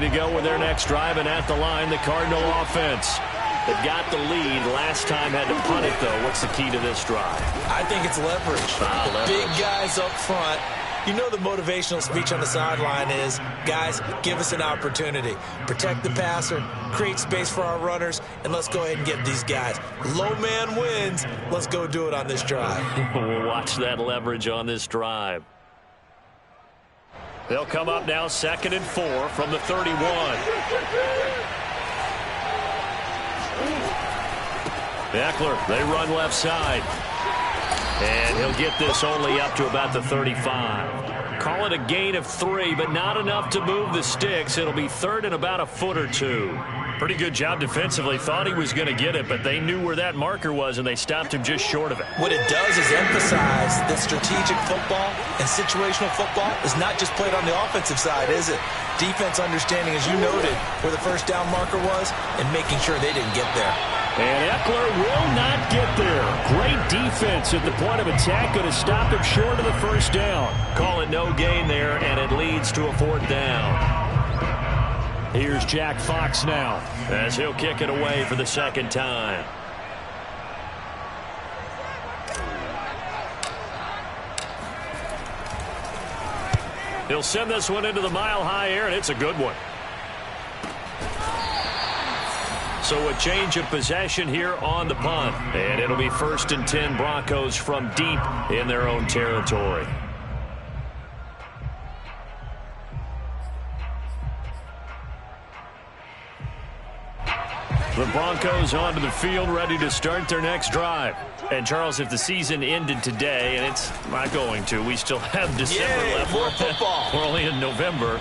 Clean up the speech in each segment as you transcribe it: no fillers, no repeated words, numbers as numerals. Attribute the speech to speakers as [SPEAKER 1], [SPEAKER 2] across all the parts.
[SPEAKER 1] to go with their next drive, and at the line, the Cardinal offense. They've got the lead. Last time had to punt it, though. What's the key to this drive?
[SPEAKER 2] I think it's leverage. The big guys up front. You know the motivational speech on the sideline is, guys, give us an opportunity. Protect the passer, create space for our runners, and let's go ahead and get these guys. Low man wins. Let's go do it on this drive.
[SPEAKER 1] We'll watch that leverage on this drive. They'll come up now 2nd and 4 from the 31. Eckler, they run left side. And he'll get this only up to about the 35. Call it a gain of 3, but not enough to move the sticks. It'll be 3rd and about a foot or 2. Pretty good job defensively. Thought he was going to get it, but they knew where that marker was, and they stopped him just short of it.
[SPEAKER 2] What it does is emphasize that strategic football and situational football is not just played on the offensive side, is it? Defense understanding, as you noted, where the first down marker was and making sure they didn't get there.
[SPEAKER 1] And Eckler will not get there. Great defense at the point of attack. Going to stop him short of the first down. Call it no gain there, and it leads to a 4th down. Here's Jack Fox now, as he'll kick it away for the 2nd time. He'll send this one into the mile-high air, and it's a good one. So a change of possession here on the punt. And it'll be 1st and 10 Broncos from deep in their own territory. The Broncos onto the field, ready to start their next drive. And, Charles, if the season ended today, and it's not going to, we still have December left.
[SPEAKER 2] More football.
[SPEAKER 1] We're only in November.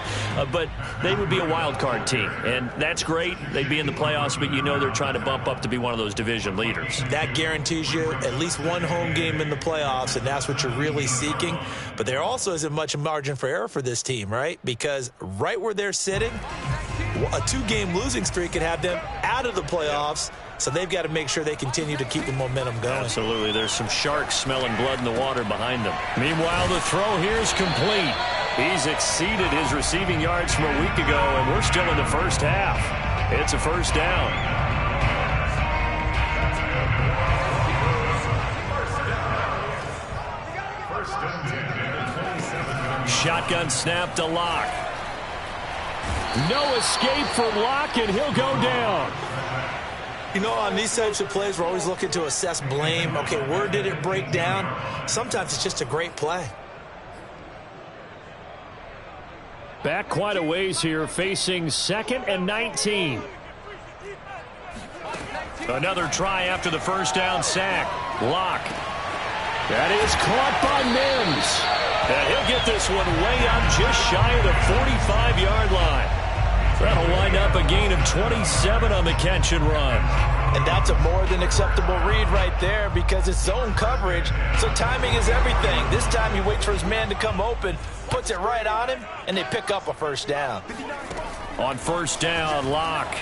[SPEAKER 1] But they would be a wild card team. And that's great. They'd be in the playoffs, but you know they're trying to bump up to be one of those division leaders.
[SPEAKER 2] That guarantees you at least one home game in the playoffs, and that's what you're really seeking. But there also isn't much margin for error for this team, right? Because right where they're sitting, a 2-game losing streak could have them out of the playoffs, so they've got to make sure they continue to keep the momentum going.
[SPEAKER 1] Absolutely. There's some sharks smelling blood in the water behind them. Meanwhile, the throw here is complete. He's exceeded his receiving yards from a week ago, and we're still in the first half. It's a 1st down. Shotgun snap to Locke. No escape for Locke, and he'll go down.
[SPEAKER 2] You know, on these types of plays, we're always looking to assess blame. Okay, where did it break down? Sometimes it's just a great play.
[SPEAKER 1] Back quite a ways here, facing 2nd and 19. Another try after the first down sack. Locke. That is caught by Mims. And he'll get this one way up just shy of the 45-yard line. That'll wind up a gain of 27 on the catch and run.
[SPEAKER 2] And that's a more than acceptable read right there because it's zone coverage, so timing is everything. This time he waits for his man to come open, puts it right on him, and they pick up a 1st down.
[SPEAKER 1] On 1st down, Locke.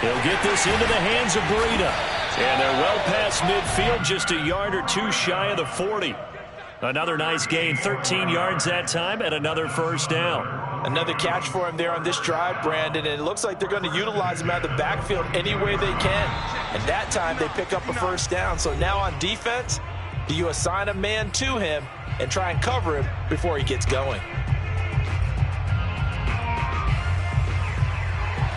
[SPEAKER 1] He'll get this into the hands of Breida. And they're well past midfield, just a yard or 2 shy of the 40. Another nice gain, 13 yards that time, and another 1st down.
[SPEAKER 2] Another catch for him there on this drive, Brandon, and it looks like they're going to utilize him out of the backfield any way they can. And that time they pick up a 1st down. So now on defense, do you assign a man to him and try and cover him before he gets going?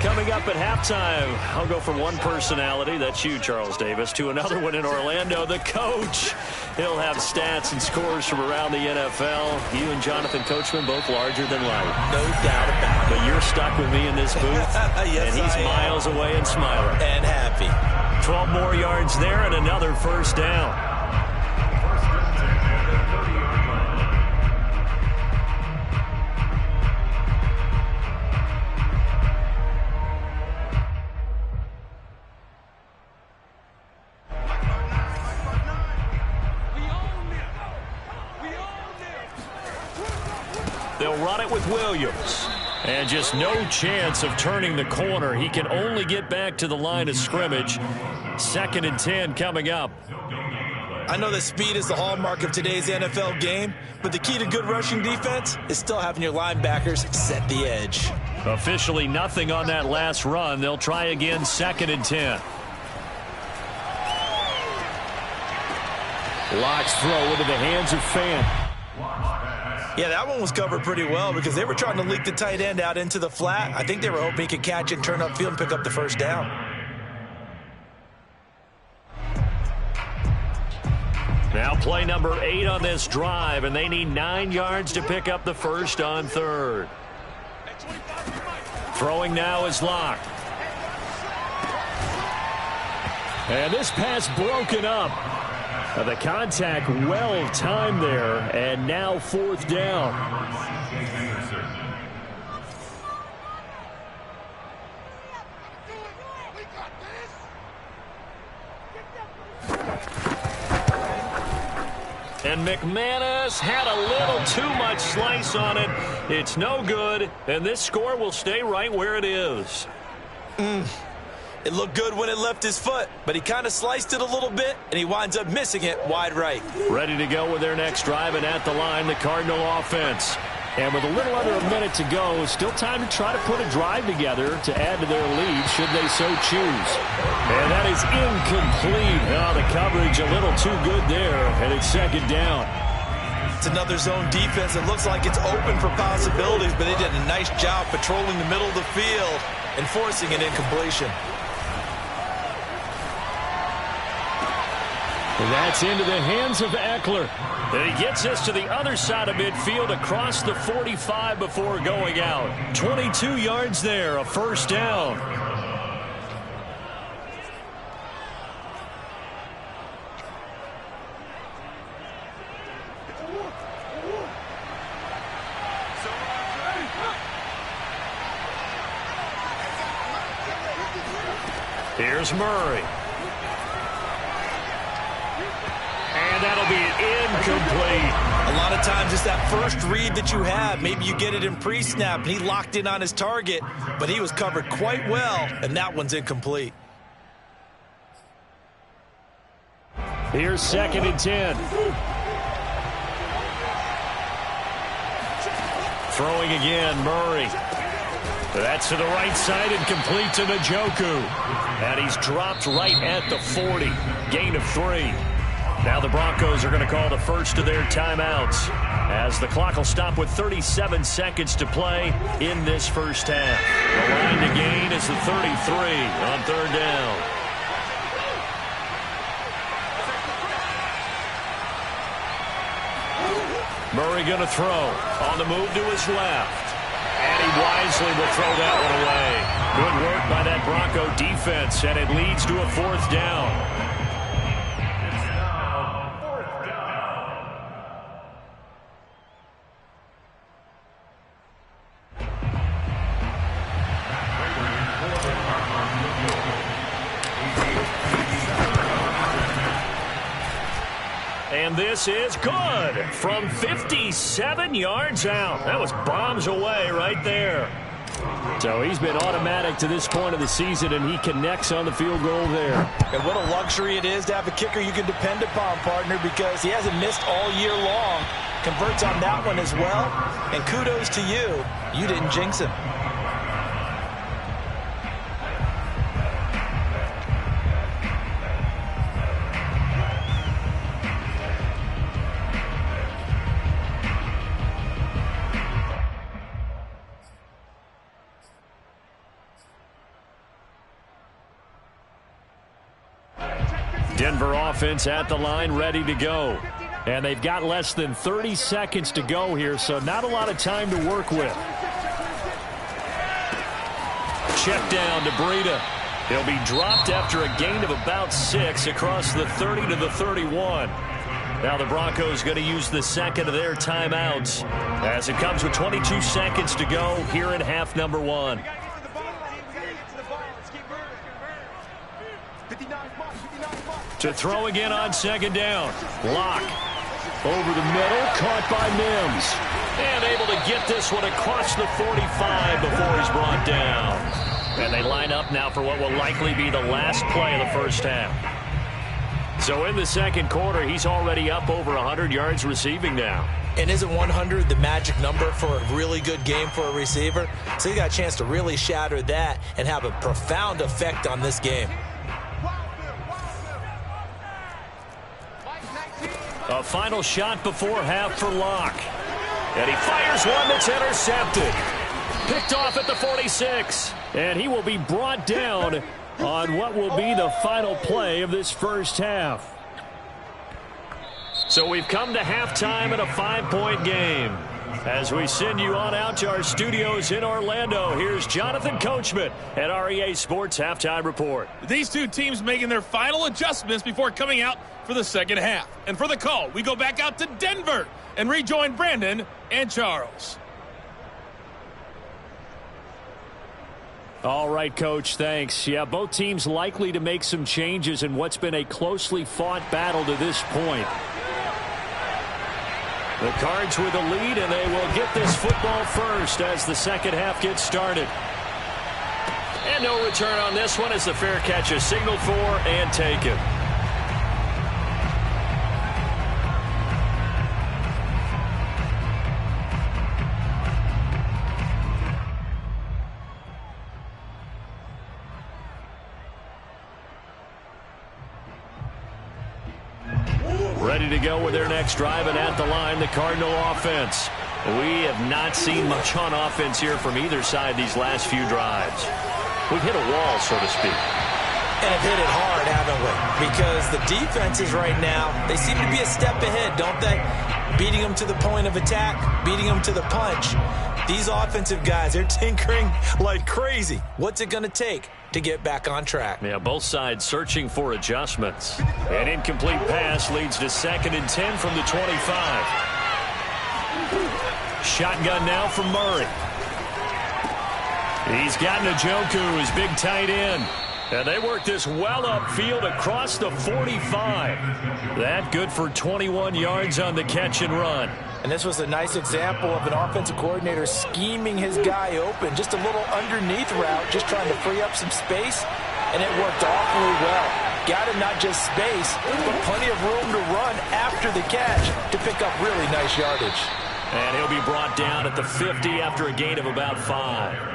[SPEAKER 1] Coming up at halftime, I'll go from one personality, that's you, Charles Davis, to another one in Orlando, the coach. He'll have stats and scores from around the NFL. You and Jonathan Coachman, both larger than life.
[SPEAKER 2] No doubt about it.
[SPEAKER 1] But you're stuck with me in this booth,
[SPEAKER 2] yes,
[SPEAKER 1] and he's miles away and smiling.
[SPEAKER 2] And happy.
[SPEAKER 1] 12 more yards there and another 1st down. They'll run it with Williams. And just no chance of turning the corner. He can only get back to the line of scrimmage. 2nd and 10 coming up.
[SPEAKER 2] I know that speed is the hallmark of today's NFL game, but the key to good rushing defense is still having your linebackers set the edge.
[SPEAKER 1] Officially nothing on that last run. They'll try again, 2nd and 10.
[SPEAKER 3] Locke's throw into the hands of Fant.
[SPEAKER 2] Yeah, that one was covered pretty well because they were trying to leak the tight end out into the flat. I think they were hoping he could catch it and turn upfield and pick up the first down.
[SPEAKER 1] Now play number 8 on this drive, and they need 9 yards to pick up the first on 3rd. Throwing now is Locke.
[SPEAKER 3] And this pass broken up. The contact well timed there, and now 4th down.
[SPEAKER 1] And McManus had a little too much slice on it. It's no good, and this score will stay right where it is.
[SPEAKER 2] It looked good when it left his foot, but he kind of sliced it a little bit, and he winds up missing it wide right.
[SPEAKER 1] Ready to go with their next drive, and at the line, the Cardinal offense.
[SPEAKER 3] And with a little under a minute to go, still time to try to put a drive together to add to their lead, should they so choose.
[SPEAKER 1] And that is incomplete. Oh, the coverage a little too good there, and it's 2nd down.
[SPEAKER 2] It's another zone defense. It looks like it's open for possibilities, but they did a nice job patrolling the middle of the field and forcing an incompletion.
[SPEAKER 3] That's into the hands of Eckler.
[SPEAKER 1] And he gets this to the other side of midfield across the 45 before going out. 22 yards there, a first down. Here's Murray. And that'll be incomplete.
[SPEAKER 2] A lot of times it's that first read that you have. Maybe you get it in pre-snap, and he locked in on his target, but he was covered quite well, and that one's incomplete.
[SPEAKER 3] Here's 2nd and 10.
[SPEAKER 1] Throwing again, Murray. That's to the right side and complete to Njoku. And he's dropped right at the 40. Gain of 3. Now the Broncos are going to call the first of their timeouts as the clock will stop with 37 seconds to play in this first half. The line to gain is the 33 on 3rd down. Murray going to throw on the move to his left. And he wisely will throw that one away. Good work by that Bronco defense, and it leads to a 4th down. And this is good from 57 yards out. That was bombs away right there.
[SPEAKER 3] So he's been automatic to this point of the season, and he connects on the field goal there.
[SPEAKER 2] And what a luxury it is to have a kicker you can depend upon, partner, because he hasn't missed all year long. Converts on that one as well. And kudos to you. You didn't jinx him.
[SPEAKER 1] Denver offense at the line, ready to go. And they've got less than 30 seconds to go here, so not a lot of time to work with. Check down to Breida. He'll be dropped after a gain of about 6 across the 30 to the 31. Now the Broncos going to use the second of their timeouts as it comes with 22 seconds to go here in half number 1. To throw again on 2nd down. Locke over the middle, caught by Mims. And able to get this one across the 45 before he's brought down. And they line up now for what will likely be the last play of the first half. So in the second quarter, he's already up over 100 yards receiving now.
[SPEAKER 2] And isn't 100 the magic number for a really good game for a receiver? So he got a chance to really shatter that and have a profound effect on this game.
[SPEAKER 1] A final shot before half for Locke. And he fires one that's intercepted. Picked off at the 46. And he will be brought down on what will be the final play of this first half. So we've come to halftime in a 5-point game. As we send you on out to our studios in Orlando, here's Jonathan Coachman at REA Sports Halftime Report.
[SPEAKER 4] These two teams making their final adjustments before coming out for the second half. And for the call, we go back out to Denver and rejoin Brandon and Charles.
[SPEAKER 3] All right, Coach, thanks. Yeah, both teams likely to make some changes in what's been a closely fought battle to this point. The Cards with a lead, and they will get this football first as the second half gets started.
[SPEAKER 1] And no return on this one as the fair catch is signaled for and taken. Ready to go with their next drive, and at the line, the Cardinal offense. We have not seen much on offense here from either side these last few drives. We've hit a wall, so to speak.
[SPEAKER 2] And have hit it hard, haven't we? Because the defenses right now, they seem to be a step ahead, don't they? Beating them to the point of attack, beating them to the punch. These offensive guys, they're tinkering like crazy. What's it going to take to get back on track?
[SPEAKER 1] Yeah, both sides searching for adjustments. An incomplete pass leads to 2nd and 10 from the 25. Shotgun now from Murray. He's got Njoku, his big tight end. And they work this well upfield across the 45. That good for 21 yards on the catch and run.
[SPEAKER 2] And this was a nice example of an offensive coordinator scheming his guy open. Just a little underneath route, just trying to free up some space. And it worked awfully well. Got him not just space, but plenty of room to run after the catch to pick up really nice yardage.
[SPEAKER 1] And he'll be brought down at the 50 after a gain of about 5.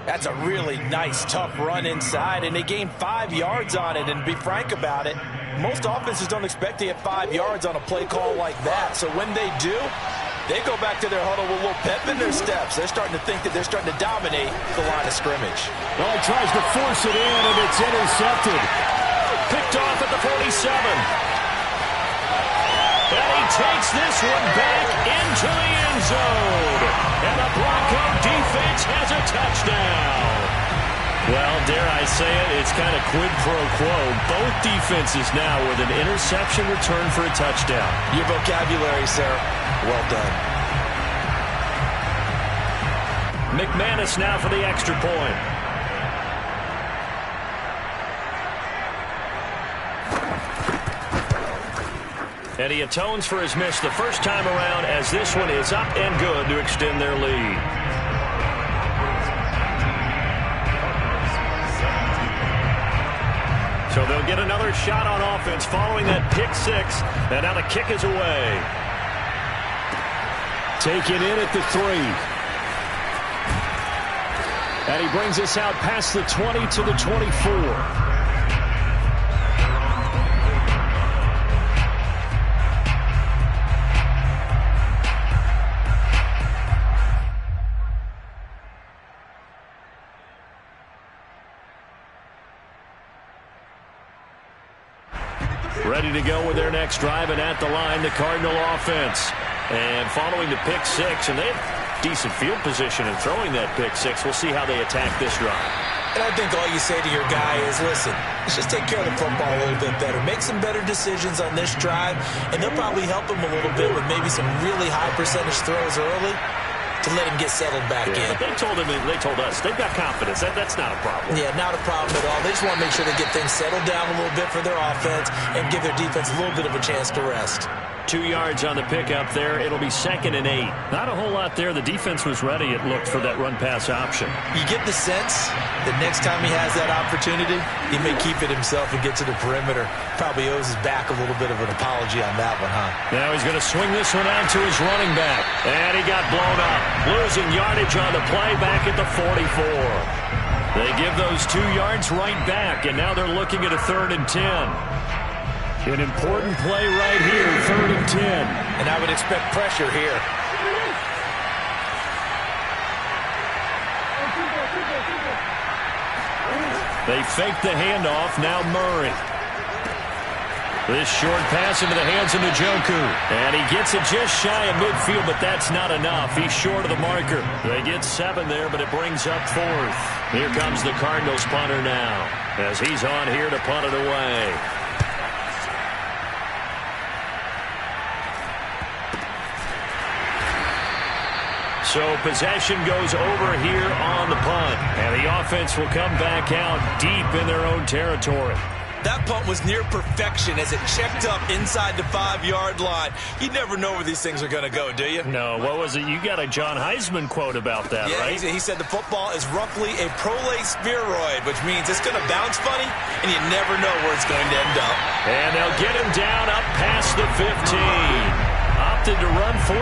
[SPEAKER 2] That's a really nice, tough run inside, and they gained 5 yards on it. And to be frank about it, most offenses don't expect to get 5 yards on a play call like that. So when they do, they go back to their huddle with a little pep in their steps. They're starting to think that they're starting to dominate the line of scrimmage.
[SPEAKER 3] Well, he tries to force it in, and it's intercepted.
[SPEAKER 1] Picked off at the 47. And he takes this one back into the end zone. And the Bronco defense has a touchdown. Well, dare I say it, it's kind of quid pro quo. Both defenses now with an interception return for a touchdown.
[SPEAKER 2] Your vocabulary, sir. Well done.
[SPEAKER 1] McManus now for the extra point. And he atones for his miss the first time around as this one is up and good to extend their lead. So they'll get another shot on offense following that pick 6. And now the kick is away.
[SPEAKER 3] Taken in at the 3. And he brings us out past the 20 to the 24.
[SPEAKER 1] Ready to go with their next drive, and at the line, the Cardinal offense. And following the pick 6, and they have decent field position in throwing that pick 6. We'll see how they attack this drive.
[SPEAKER 2] And I think all you say to your guy is, listen, let's just take care of the football a little bit better. Make some better decisions on this drive, and they'll probably help him a little bit with maybe some really high percentage throws early to let him get settled back in.
[SPEAKER 1] But they told us, they've got confidence. That's not a problem.
[SPEAKER 2] Yeah, not a problem at all. They just want to make sure they get things settled down a little bit for their offense and give their defense a little bit of a chance to rest.
[SPEAKER 1] 2 yards on the pickup there. It'll be 2nd and 8. Not a whole lot there. The defense was ready, it looked, for that run-pass option.
[SPEAKER 2] You get the sense the next time he has that opportunity, he may keep it himself and get to the perimeter. Probably owes his back a little bit of an apology on that one, huh?
[SPEAKER 1] Now he's going to swing this one out to his running back. And he got blown up. Losing yardage on the play back at the 44. They give those 2 yards right back, and now they're looking at a 3rd and 10.
[SPEAKER 3] An important play right here, 3rd and 10.
[SPEAKER 2] And I would expect pressure here.
[SPEAKER 1] They fake the handoff. Now Murray. This short pass into the hands of Njoku. And he gets it just shy of midfield, but that's not enough. He's short of the marker. They get 7 there, but it brings up 4th. Here comes the Cardinals punter now, as he's on here to punt it away. So possession goes over here on the punt. And the offense will come back out deep in their own territory.
[SPEAKER 2] That punt was near perfection as it checked up inside the 5-yard line. You never know where these things are going to go, do you?
[SPEAKER 1] No, what was it? You got a John Heisman quote about that, right?
[SPEAKER 2] He said the football is roughly a prolate spheroid, which means it's going to bounce funny, and you never know where it's going to end up.
[SPEAKER 1] And they'll get him down up past the 15. Opted to run for